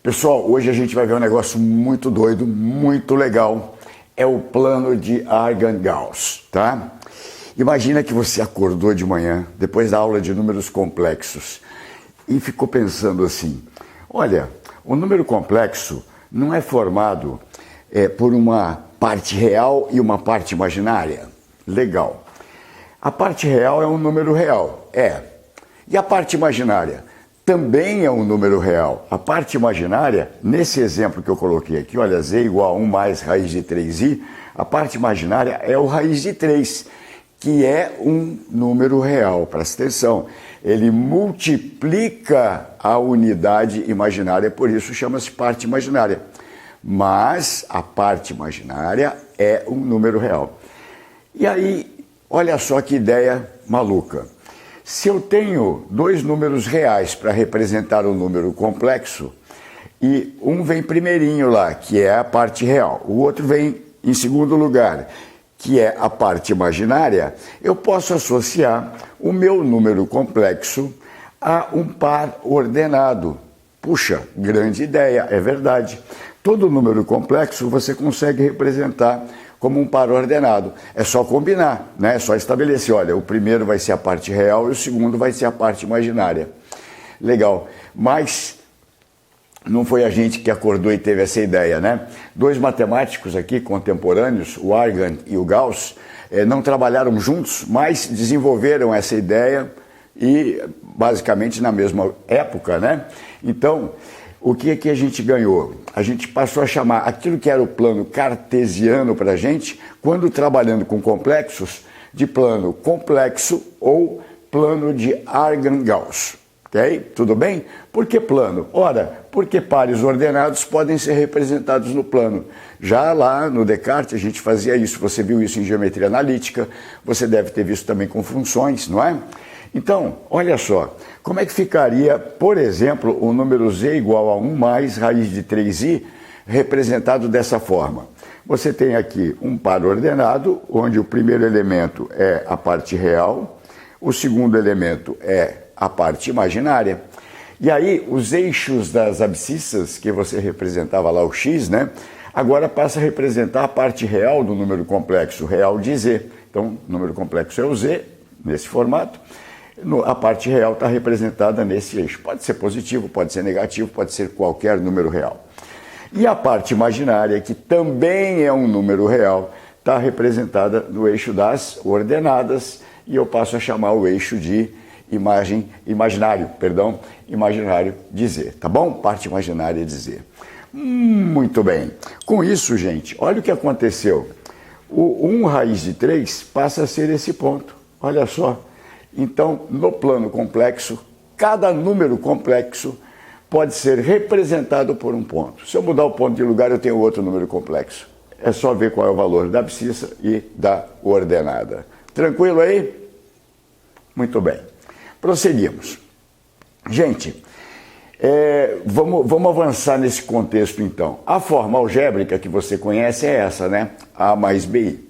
Pessoal, hoje a gente vai ver um negócio muito doido, muito legal. É o plano de Argand-Gauss, tá? Imagina que você acordou de manhã, depois da aula de números complexos, e ficou pensando assim, olha, o número complexo não é formado por uma parte real e uma parte imaginária? Legal. A parte real é um número real, E a parte imaginária? Também é um número real. A parte imaginária, nesse exemplo que eu coloquei aqui, olha, z igual a 1 mais raiz de 3i, a parte imaginária é o raiz de 3, que é um número real, presta atenção. Ele multiplica a unidade imaginária, por isso chama-se parte imaginária. Mas a parte imaginária é um número real. E aí, olha só que ideia maluca. Se eu tenho dois números reais para representar um número complexo, e um vem primeirinho lá, que é a parte real, o outro vem em segundo lugar, que é a parte imaginária, eu posso associar o meu número complexo a um par ordenado. Puxa, grande ideia, é verdade. Todo número complexo você consegue representar como um par ordenado. É só combinar, né? É só estabelecer, olha, o primeiro vai ser a parte real e o segundo vai ser a parte imaginária. Legal, mas não foi a gente que acordou e teve essa ideia, né? Dois matemáticos aqui contemporâneos, o Argand e o Gauss, não trabalharam juntos, mas desenvolveram essa ideia e basicamente na mesma época, né? Então, o que é que a gente ganhou? A gente passou a chamar aquilo que era o plano cartesiano para a gente, quando trabalhando com complexos, de plano complexo ou plano de Argand-Gauss. Ok? Tudo bem? Por que plano? Ora, porque pares ordenados podem ser representados no plano. Já lá no Descartes a gente fazia isso, você viu isso em geometria analítica, você deve ter visto também com funções, não é? Então, olha só, como é que ficaria, por exemplo, o número z igual a 1 mais raiz de 3i representado dessa forma? Você tem aqui um par ordenado, onde o primeiro elemento é a parte real, o segundo elemento é a parte imaginária. E aí, os eixos das abscissas, que você representava lá o x, né? Agora passa a representar a parte real do número complexo, real de z. Então, o número complexo é o z, nesse formato. A parte real está representada nesse eixo. Pode ser positivo, pode ser negativo, pode ser qualquer número real. E a parte imaginária, que também é um número real, está representada no eixo das ordenadas, e eu passo a chamar o eixo de imaginário de z, tá bom? Parte imaginária de z. Muito bem. Com isso, gente, olha o que aconteceu. O 1 raiz de 3 passa a ser esse ponto. Olha só. Então, no plano complexo, cada número complexo pode ser representado por um ponto. Se eu mudar o ponto de lugar, eu tenho outro número complexo. É só ver qual é o valor da abscissa e da ordenada. Tranquilo aí? Muito bem. Prosseguimos. Gente, vamos avançar nesse contexto então. A forma algébrica que você conhece é essa, né? A mais BI.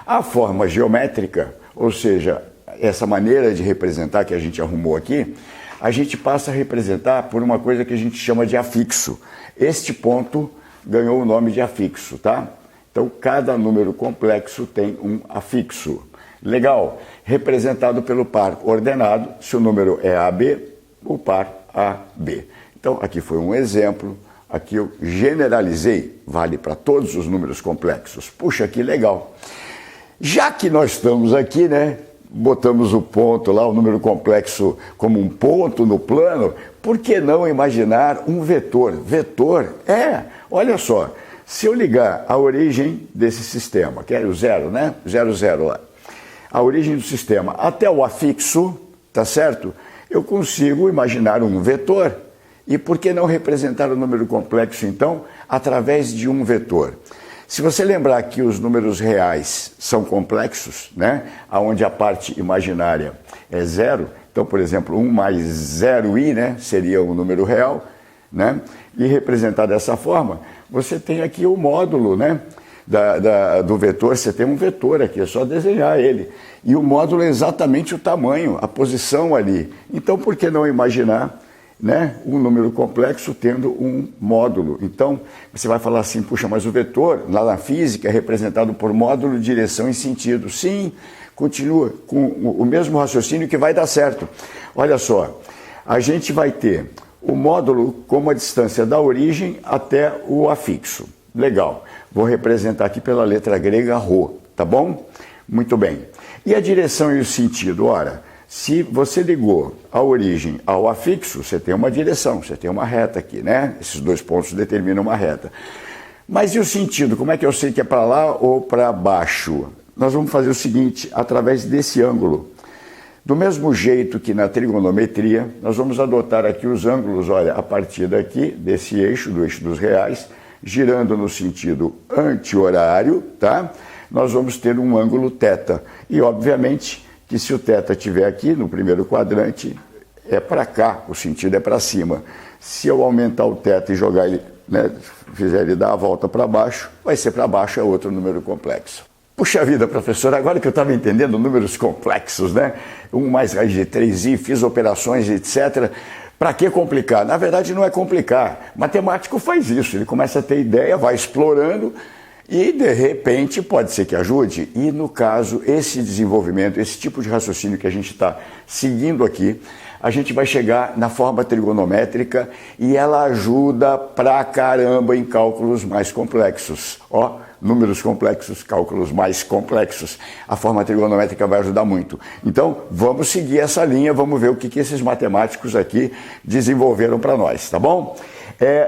A forma geométrica, ou seja, essa maneira de representar que a gente arrumou aqui, a gente passa a representar por uma coisa que a gente chama de afixo. Este ponto ganhou o nome de afixo, tá? Então, cada número complexo tem um afixo. Legal. Representado pelo par ordenado, se o número é AB, o par AB. Então, aqui foi um exemplo, aqui eu generalizei, vale para todos os números complexos. Puxa, que legal. Já que nós estamos aqui, né, botamos o ponto lá, o número complexo como um ponto no plano, por que não imaginar um vetor? Vetor olha só, se eu ligar a origem desse sistema, que é o zero, né, 0, 0 lá, a origem do sistema até o afixo, tá certo? Eu consigo imaginar um vetor. E por que não representar o número complexo, então, através de um vetor? Se você lembrar que os números reais são complexos, né? Onde a parte imaginária é zero, então, por exemplo, 1 mais 0i, né? Seria um número real, né? E representar dessa forma, você tem aqui o módulo, né? Do vetor, você tem um vetor aqui, é só desenhar ele. E o módulo é exatamente o tamanho, a posição ali. Então, por que não imaginar né, um número complexo tendo um módulo. Então, você vai falar assim, puxa, mas o vetor, lá na física, é representado por módulo, direção e sentido. Sim, continua com o mesmo raciocínio que vai dar certo. Olha só, a gente vai ter o módulo como a distância da origem até o afixo. Legal. Vou representar aqui pela letra grega ρ, tá bom? Muito bem. E a direção e o sentido? Ora, se você ligou a origem ao afixo, você tem uma direção, você tem uma reta aqui, né? Esses dois pontos determinam uma reta. Mas e o sentido? Como é que eu sei que é para lá ou para baixo? Nós vamos fazer o seguinte, através desse ângulo. Do mesmo jeito que na trigonometria, nós vamos adotar aqui os ângulos, olha, a partir daqui, desse eixo, do eixo dos reais, girando no sentido anti-horário, tá? Nós vamos ter um ângulo θ. E, obviamente, que se o θ estiver aqui no primeiro quadrante, é para cá, o sentido é para cima. Se eu aumentar o θ e jogar ele, né, fizer ele dar a volta para baixo, vai ser para baixo, é outro número complexo. Puxa vida, professor, agora que eu estava entendendo números complexos, né? 1 mais raiz de 3i, fiz operações, etc. Para que complicar? Na verdade, não é complicar. Matemático faz isso, ele começa a ter ideia, vai explorando e, de repente, pode ser que ajude. E, no caso, esse desenvolvimento, esse tipo de raciocínio que a gente está seguindo aqui, a gente vai chegar na forma trigonométrica e ela ajuda pra caramba em cálculos mais complexos. Ó, números complexos, cálculos mais complexos. A forma trigonométrica vai ajudar muito. Então, vamos seguir essa linha, vamos ver o que esses matemáticos aqui desenvolveram para nós, tá bom?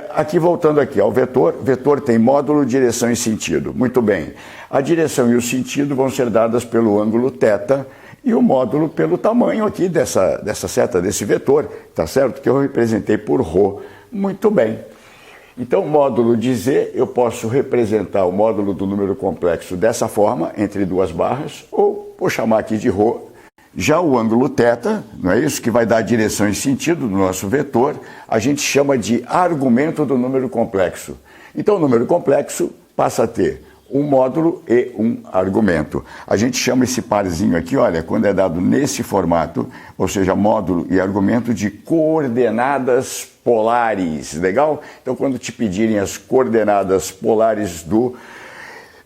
Aqui, voltando aqui ao vetor, vetor tem módulo, direção e sentido. Muito bem. A direção e o sentido vão ser dadas pelo ângulo θ e o módulo pelo tamanho aqui dessa seta, desse vetor, tá certo? Que eu representei por ρ. Muito bem. Então, módulo de Z, eu posso representar o módulo do número complexo dessa forma, entre duas barras, ou vou chamar aqui de ρ. Já o ângulo θ, não é isso? Que vai dar direção e sentido do nosso vetor, a gente chama de argumento do número complexo. Então, o número complexo passa a ter um módulo e um argumento. A gente chama esse parzinho aqui, olha, quando é dado nesse formato, ou seja, módulo e argumento, de coordenadas polares, legal? Então, quando te pedirem as coordenadas polares do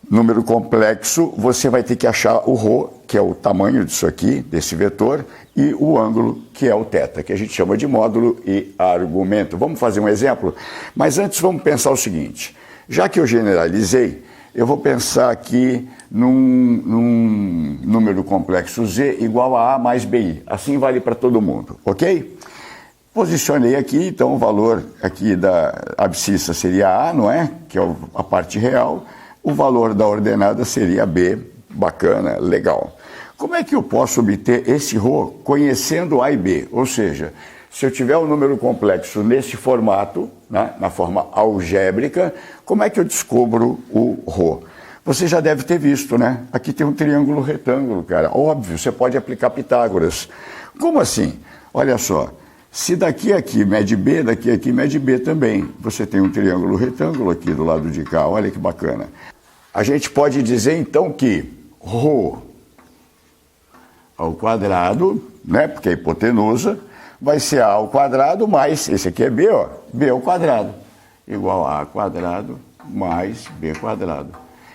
número complexo, você vai ter que achar o ρ, que é o tamanho disso aqui, desse vetor, e o ângulo, que é o θ, que a gente chama de módulo e argumento. Vamos fazer um exemplo? Mas antes vamos pensar o seguinte, já que eu generalizei, eu vou pensar aqui num número complexo Z igual a A mais BI. Assim vale para todo mundo, ok? Posicionei aqui, então o valor aqui da abscissa seria A, não é? Que é a parte real. O valor da ordenada seria B. Bacana, legal. Como é que eu posso obter esse ρ conhecendo A e B? Ou seja, se eu tiver um número complexo nesse formato, né, na forma algébrica, como é que eu descubro o ρ? Você já deve ter visto, né? Aqui tem um triângulo retângulo, cara. Óbvio, você pode aplicar Pitágoras. Como assim? Olha só, se daqui a aqui mede B, daqui a aqui mede B também. Você tem um triângulo retângulo aqui do lado de cá, olha que bacana. A gente pode dizer, então, que ρ ao quadrado, né, porque é hipotenusa, vai ser A ao quadrado mais, esse aqui é B, ó, B ao quadrado, igual a A quadrado mais B quadrado.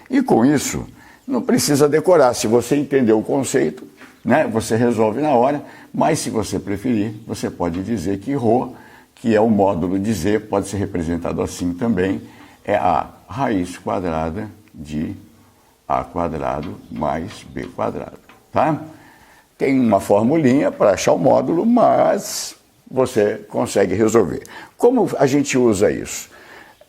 E com isso, não precisa decorar. Se você entender o conceito, né, você resolve na hora, mas se você preferir, você pode dizer que ρ, que é o módulo de Z, pode ser representado assim também, é a raiz quadrada de A quadrado mais B quadrado, tá? Tem uma formulinha para achar o módulo, mas você consegue resolver. Como a gente usa isso?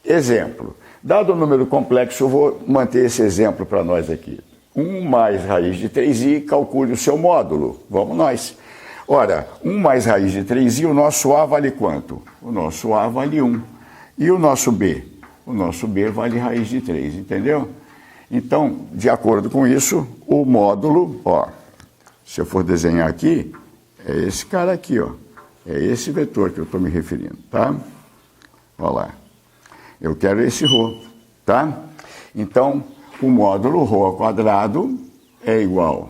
Exemplo, dado o número complexo, eu vou manter esse exemplo para nós aqui. 1 mais raiz de 3i, calcule o seu módulo. Vamos nós. Ora, 1 mais raiz de 3i, o nosso A vale quanto? O nosso A vale 1. E o nosso B? O nosso B vale raiz de 3, entendeu? Então, de acordo com isso, o módulo, ó, se eu for desenhar aqui, é esse cara aqui, ó. É esse vetor que eu estou me referindo, tá? Olha lá. Eu quero esse ρ, tá? Então, o módulo ρ ao quadrado é igual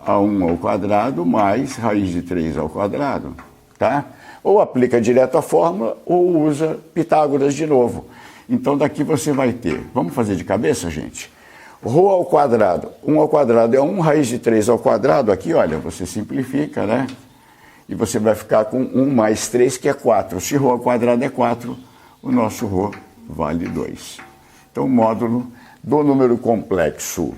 a 1 ao quadrado mais raiz de 3 ao quadrado, tá? Ou aplica direto a fórmula, ou usa Pitágoras de novo. Então daqui você vai ter, vamos fazer de cabeça, gente? Rho ao quadrado, 1 ao quadrado é 1, raiz de 3 ao quadrado, aqui, olha, você simplifica, né? E você vai ficar com 1 mais 3, que é 4. Se Rho ao quadrado é 4, o nosso Rho vale 2. Então o módulo do número complexo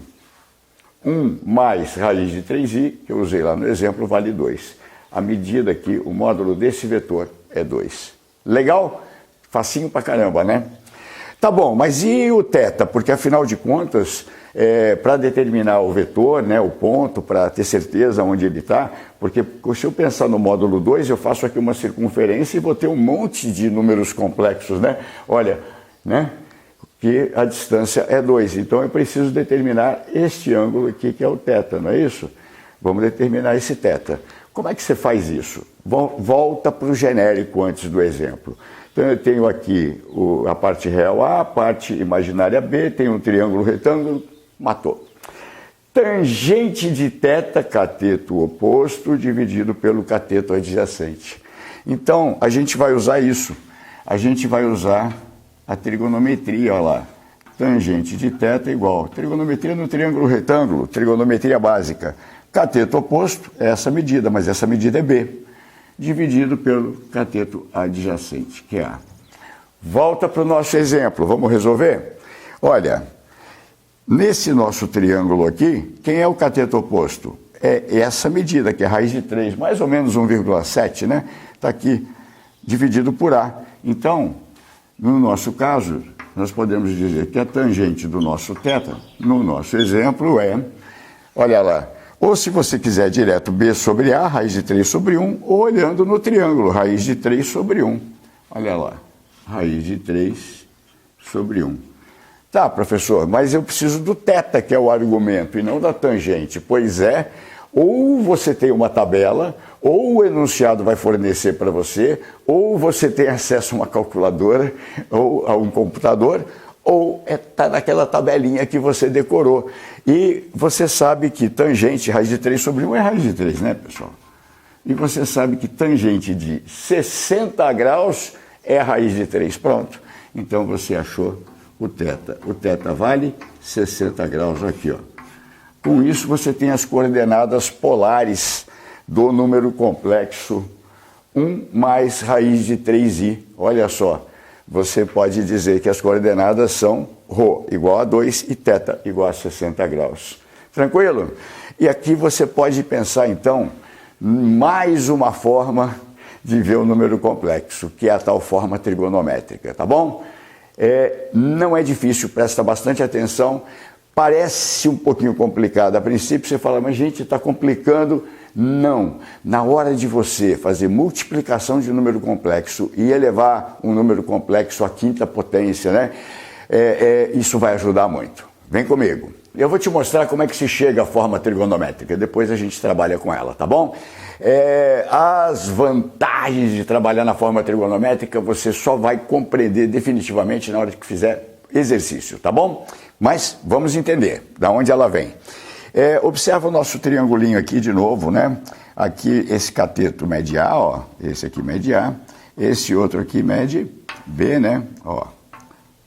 1 mais raiz de 3i, que eu usei lá no exemplo, vale 2. A medida aqui, o módulo desse vetor é 2. Legal? Facinho pra caramba, né? Tá bom, mas e o θ? Porque afinal de contas, para determinar o vetor, né, o ponto, para ter certeza onde ele está, porque se eu pensar no módulo 2, eu faço aqui uma circunferência e vou ter um monte de números complexos, né? Olha, né? Que a distância é 2. Então eu preciso determinar este ângulo aqui, que é o θ, não é isso? Vamos determinar esse θ. Como é que você faz isso? Volta para o genérico antes do exemplo. Então eu tenho aqui a parte real A, a parte imaginária B, tenho um triângulo retângulo, matou. Tangente de θ, cateto oposto, dividido pelo cateto adjacente. Então a gente vai usar isso. A gente vai usar a trigonometria, olha lá. Tangente de θ igual. Trigonometria no triângulo retângulo, trigonometria básica. Cateto oposto é essa medida, mas essa medida é B, dividido pelo cateto adjacente, que é A. Volta para o nosso exemplo, vamos resolver? Olha, nesse nosso triângulo aqui, quem é o cateto oposto? É essa medida, que é raiz de 3, mais ou menos 1,7, né? Está aqui, dividido por A. Então, no nosso caso, nós podemos dizer que a tangente do nosso θ, no nosso exemplo, é, olha lá, ou se você quiser direto B sobre A, raiz de 3 sobre 1, ou olhando no triângulo, raiz de 3 sobre 1. Olha lá, raiz de 3 sobre 1. Tá, professor, mas eu preciso do θ, que é o argumento, e não da tangente. Pois é, ou você tem uma tabela, ou o enunciado vai fornecer para você, ou você tem acesso a uma calculadora, ou a um computador, ou está naquela tabelinha que você decorou. E você sabe que tangente, raiz de 3 sobre 1 é raiz de 3, né, pessoal? E você sabe que tangente de 60 graus é raiz de 3. Pronto. Então você achou o θ. O θ vale 60 graus aqui, ó. Com isso você tem as coordenadas polares do número complexo 1 mais raiz de 3i. Olha só. Você pode dizer que as coordenadas são Rho igual a 2 e θ igual a 60 graus. Tranquilo? E aqui você pode pensar, então, mais uma forma de ver o número complexo, que é a tal forma trigonométrica, tá bom? Não é difícil, presta bastante atenção. Parece um pouquinho complicado. A princípio você fala, mas gente, está complicando. Não. Na hora de você fazer multiplicação de número complexo e elevar um número complexo à quinta potência, né? Isso vai ajudar muito. Vem comigo. Eu vou te mostrar como é que se chega à forma trigonométrica. Depois a gente trabalha com ela, tá bom? As vantagens de trabalhar na forma trigonométrica você só vai compreender definitivamente na hora que fizer exercício, tá bom? Mas vamos entender da onde ela vem. Observa o nosso triangulinho aqui de novo, né? Aqui esse cateto mede A, ó. Esse aqui mede A. Esse outro aqui mede B, né? Ó.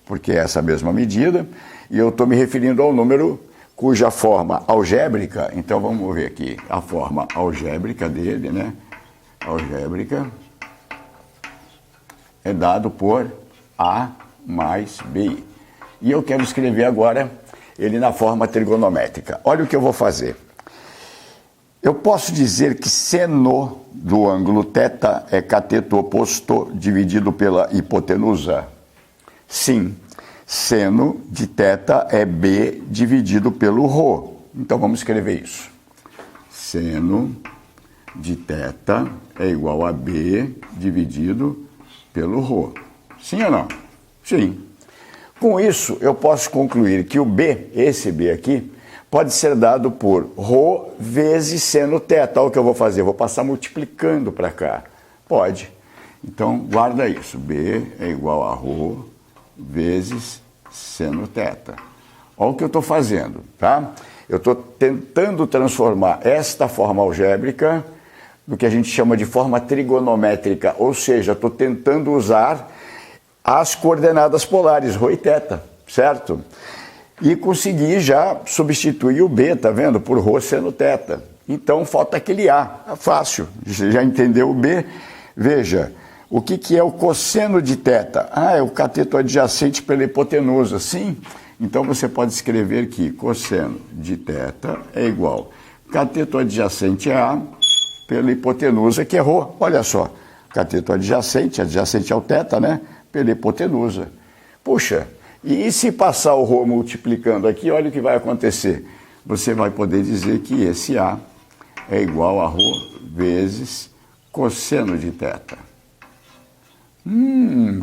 Porque é essa mesma medida. E eu estou me referindo ao número cuja forma algébrica, então vamos ver aqui a forma algébrica dele, né? Algébrica é dado por A mais BI. E eu quero escrever agora ele na forma trigonométrica. Olha o que eu vou fazer. Eu posso dizer que seno do ângulo θ é cateto oposto dividido pela hipotenusa? Sim. Seno de θ é B dividido pelo Rho. Então vamos escrever isso. Seno de θ é igual a B dividido pelo Rho. Sim ou não? Sim. Com isso, eu posso concluir que o B, esse B aqui, pode ser dado por Rho vezes seno θ. Olha o que eu vou fazer, eu vou passar multiplicando para cá. Pode. Então, guarda isso. B é igual a Rho vezes seno θ. Olha o que eu estou fazendo, tá? Eu estou tentando transformar esta forma algébrica do que a gente chama de forma trigonométrica, ou seja, estou tentando usar as coordenadas polares, ρ e θ, certo? E consegui já substituir o B, tá vendo? Por ρ seno θ. Então falta aquele A, é fácil, você já entendeu o B? Veja, o que é o cosseno de θ? Ah, é o cateto adjacente pela hipotenusa, sim? Então você pode escrever que cosseno de θ é igual cateto adjacente a pela hipotenusa, que é ρ. Olha só, cateto adjacente ao θ, né? Pela hipotenusa. Puxa, e se passar o ρ multiplicando aqui, olha o que vai acontecer. Você vai poder dizer que esse A é igual a ρ vezes cosseno de θ.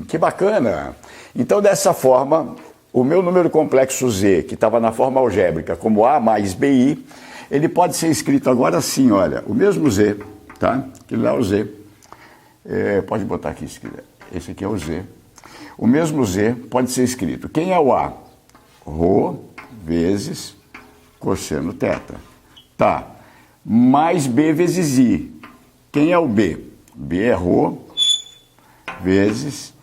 Que bacana! Então, dessa forma, o meu número complexo Z, que estava na forma algébrica como A mais BI, ele pode ser escrito agora assim, olha, o mesmo Z, tá? Que lá é o Z. Pode botar aqui se quiser. Esse aqui é o Z. O mesmo Z pode ser escrito. Quem é o A? ρ vezes cosseno θ. Tá. Mais B vezes I. Quem é o B? B é ρ vezes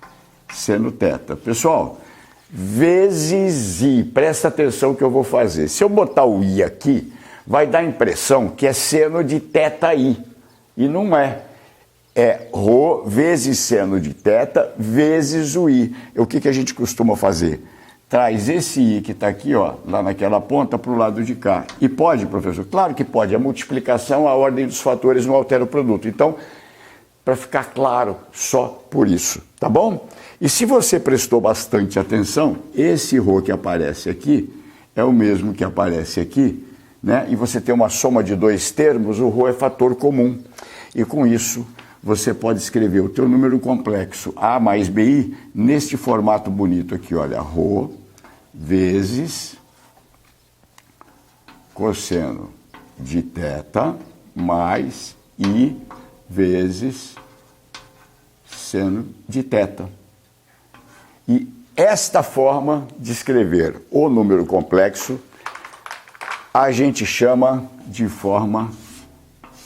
seno θ. Pessoal, vezes I. Presta atenção que eu vou fazer. Se eu botar o I aqui, vai dar a impressão que é seno de θi. E não é. É ρ vezes seno de θ vezes o I. O que a gente costuma fazer? Traz esse I que está aqui, ó, lá naquela ponta, para o lado de cá. E pode, professor? Claro que pode. A multiplicação, a ordem dos fatores não altera o produto. Então, para ficar claro, só por isso, tá bom? E se você prestou bastante atenção, esse ρ que aparece aqui é o mesmo que aparece aqui, né? E você tem uma soma de dois termos, o ρ é fator comum. E com isso, você pode escrever o teu número complexo A mais BI neste formato bonito aqui, olha, ρ vezes cosseno de θ mais I vezes seno de θ. E esta forma de escrever o número complexo a gente chama de forma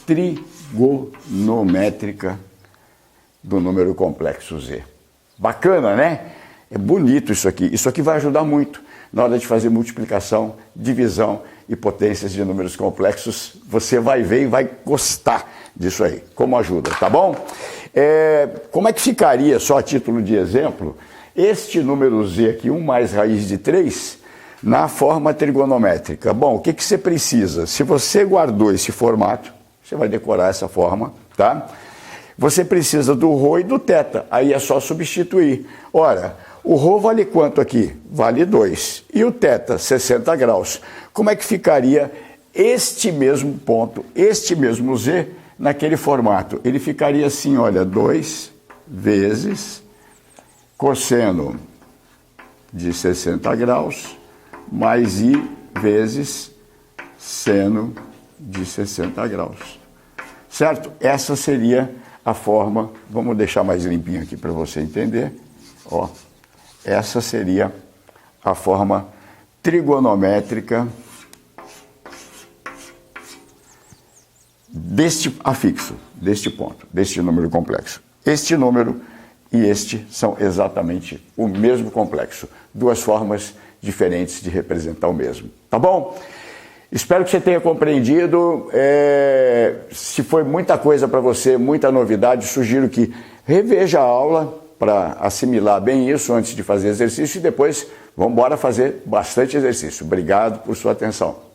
trigonométrica do número complexo Z. Bacana, né? É bonito isso aqui. Isso aqui vai ajudar muito na hora de fazer multiplicação, divisão e potências de números complexos. Você vai ver e vai gostar disso aí, como ajuda, tá bom? Como é que ficaria, só a título de exemplo, este número Z aqui, 1 mais raiz de 3, na forma trigonométrica? Bom, o que você precisa? Se você guardou esse formato, você vai decorar essa forma, tá? Você precisa do ρ e do θ, aí é só substituir. Ora, o ρ vale quanto aqui? Vale 2. E o θ, 60 graus. Como é que ficaria este mesmo ponto, este mesmo Z, naquele formato? Ele ficaria assim, olha, 2 vezes cosseno de 60 graus mais I vezes seno de 60 graus. Certo? Essa seria a forma, vamos deixar mais limpinho aqui para você entender. Ó, essa seria a forma trigonométrica deste afixo, deste ponto, deste número complexo. Este número e este são exatamente o mesmo complexo. Duas formas diferentes de representar o mesmo. Tá bom? Espero que você tenha compreendido. Se foi muita coisa para você, muita novidade, sugiro que reveja a aula para assimilar bem isso antes de fazer exercício e depois vamos embora fazer bastante exercício. Obrigado por sua atenção.